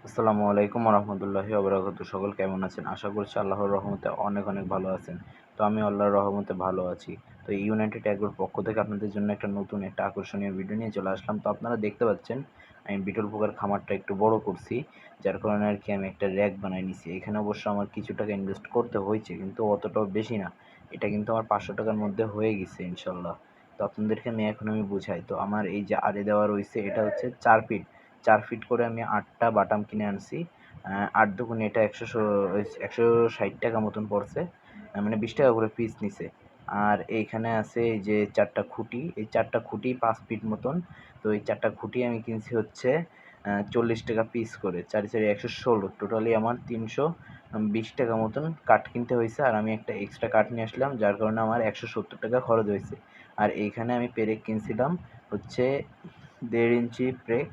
আসসালামু আলাইকুম রহমতুল্লাহি ওবরাকাতুহু। সকল কেমন আছেন? আশা করছি আল্লাহর রহমতে অনেক অনেক ভালো আছেন। তো আমি আল্লাহর রহমতে ভালো আছি। তো ইউনাইটেড অ্যাগ্রোর পক্ষ থেকে আপনাদের জন্য একটা নতুন একটা আকর্ষণীয় ভিডিও নিয়ে চলে আসলাম। তো আপনারা দেখতে পাচ্ছেন আমি বিটল পোকার খামারটা একটু বড় করছি, যার কারণে আর কি আমি একটা র্যাক বানাই নিছি। এখানে অবশ্য আমার কিছু টাকা ইনভেস্ট করতে হয়েছে, কিন্তু অতটাও বেশি না। এটা কিন্তু আমার 500 টাকার মধ্যে হয়ে গেছে ইনশাল্লাহ। তো আপনাদেরকে আমি বুঝাই। তো আমার এই যে আড়ে দেওয়া রয়েছে, এটা হচ্ছে 4 ফিট। 4 ফিট করে আমি 8টা বাটাম কিনে আনছি। 8 দুগুণে এটা 160 টাকা মতন পড়ছে। মানে 20 টাকা করে পিস নিছে। আর এইখানে আছে এই যে 4টা খুঁটি, এই 4টা খুঁটি 5 ফিট মতন। তো এই 4টা খুঁটি আমি কিনছি হচ্ছে 40 টাকা পিস করে, 4 4 116। টোটালি আমার 320 টাকা মতন কাঠ কিনতে হয়েছে। আর আমি একটা এক্সট্রা কাঠ নিয়ে আসলাম, যার কারণে আমার 170 টাকা খরচ হয়েছে। আর এইখানে আমি পেরেক কিনছিলাম হচ্ছে 1.5 ইঞ্চি পেরেক,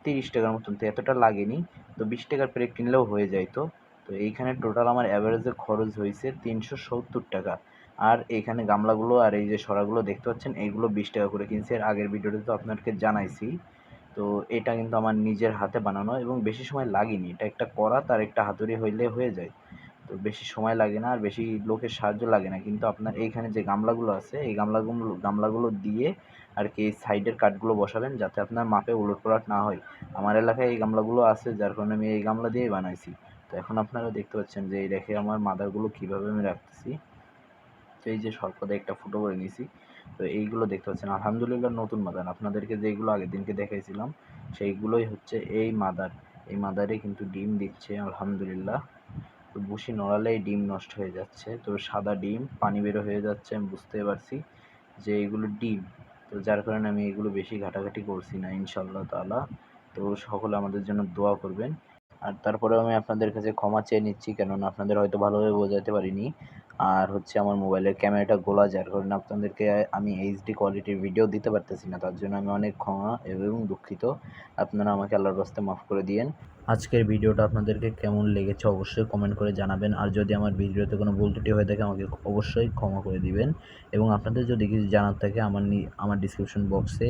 30 টাকার মতন। তো এতটা লাগেনি, তো 20 টাকার পেরেক কিনলেও হয়ে যাইতো। তো এইখানে টোটাল আমার অ্যাভারেজে খরচ হয়েছে 370 টাকা। আর এইখানে গামলাগুলো আর এই যে সরাগুলো দেখতে পাচ্ছেন, এইগুলো 20 টাকা করে কিনছি। এর আগের ভিডিওতে তো আপনাদেরকে জানাইছি। তো এটা কিন্তু আমার নিজের হাতে বানানো এবং বেশি সময় লাগেনি। এটা একটা করাত আর একটা হাতুড়ি হইলে হয়ে যায়। তো বেশি সময় লাগে না আর বেশি লোকের সাহায্য লাগে না। কিন্তু আপনার এইখানে যে গামলাগুলো আছে, এই গামলাগুলো দিয়ে আর কি এই সাইডের কাঠগুলো বসাবেন, যাতে আপনার মাপে উলটপালট না হয়। আমার এলাকায় এই গামলাগুলো আছে, যার কারণে আমি এই গামলা দিয়েই বানাইছি। তো এখন আপনারা দেখতে পাচ্ছেন যে এই রেখে আমার মাদারগুলো কীভাবে আমি রাখতেছি। তো এই যে সরপদে একটা ফুটো করে নিয়েছি। তো এইগুলো দেখতে পাচ্ছেন আলহামদুলিল্লাহ নতুন মাদার। আপনাদেরকে যেইগুলো আগের দিনকে দেখাইছিলাম সেইগুলোই হচ্ছে এই মাদার। এই মাদারে কিন্তু ডিম দিচ্ছে আলহামদুলিল্লাহ। তো বসি নড়ালেই ডিম নষ্ট হয়ে যাচ্ছে। তো সাদা ডিম পানি বেরো হয়ে যাচ্ছে, আমি বুঝতে পারছি যে এগুলো ডিম। তো যার কারণে আমি এগুলো বেশি ঘাটাঘাটি করছি না ইনশাআল্লাহ তাআলা। তো সকলে আমাদের জন্য দোয়া করবেন। আর তারপরেও আমি আপনাদের কাছে ক্ষমা চেয়ে নিচ্ছি, কেননা আপনাদের হয়তো ভালোভাবে বোঝাতে পারিনি। আর হচ্ছে আমার মোবাইলের ক্যামেরাটা গোলা, যার কারণে আপনাদেরকে আমি এইচডি কোয়ালিটির ভিডিও দিতে পারতেছি না। তার জন্য আমি অনেক ক্ষমা এবং দুঃখিত। আপনারা আমাকে আল্লাহর রাস্তায় মাফ করে দিয়েন। আজকের ভিডিওটা আপনাদেরকে কেমন লেগেছে অবশ্যই কমেন্ট করে জানাবেন। আর যদি আমার ভিডিওতে কোনো ভুল ত্রুটি হয়ে থাকে আমাকে অবশ্যই ক্ষমা করে দিবেন। এবং আপনাদের যদি কিছু জানার থাকে আমার ডিসক্রিপশন বক্সে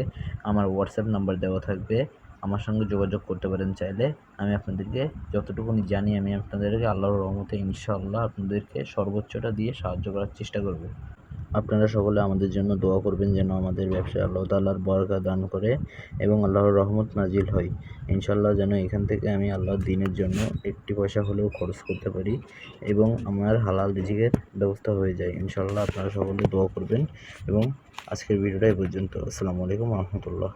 আমার হোয়াটসঅ্যাপ নাম্বার দেওয়া থাকবে, আমার সঙ্গে যোগাযোগ করতে পারেন চাইলে। আমি আপনাদেরকে যতটুকুনি জানি আমি আপনাদেরকে আল্লাহর রহমতে ইনশাআল্লাহ আপনাদেরকে সর্বোচ্চটা দিয়ে সাহায্য করার চেষ্টা করব। আপনারা সকলে আমাদের জন্য দোয়া করবেন যেন আমাদের ব্যবসায় আল্লাহ তাআলার বরকত দান করে এবং আল্লাহর রহমত নাজিল হয়। ইনশাআল্লাহ যেন এখান থেকে আমি আল্লাহর দ্বীনের জন্য একটি পয়সা হলেও খরচ করতে পারি এবং আমার হালাল রিজিকের ব্যবস্থা হয়ে যায়। ইনশাআল্লাহ আপনারা সকলে দোয়া করবেন এবং আজকের ভিডিওটা এই পর্যন্ত। আসসালামু আলাইকুম ওয়া রাহমাতুল্লাহ।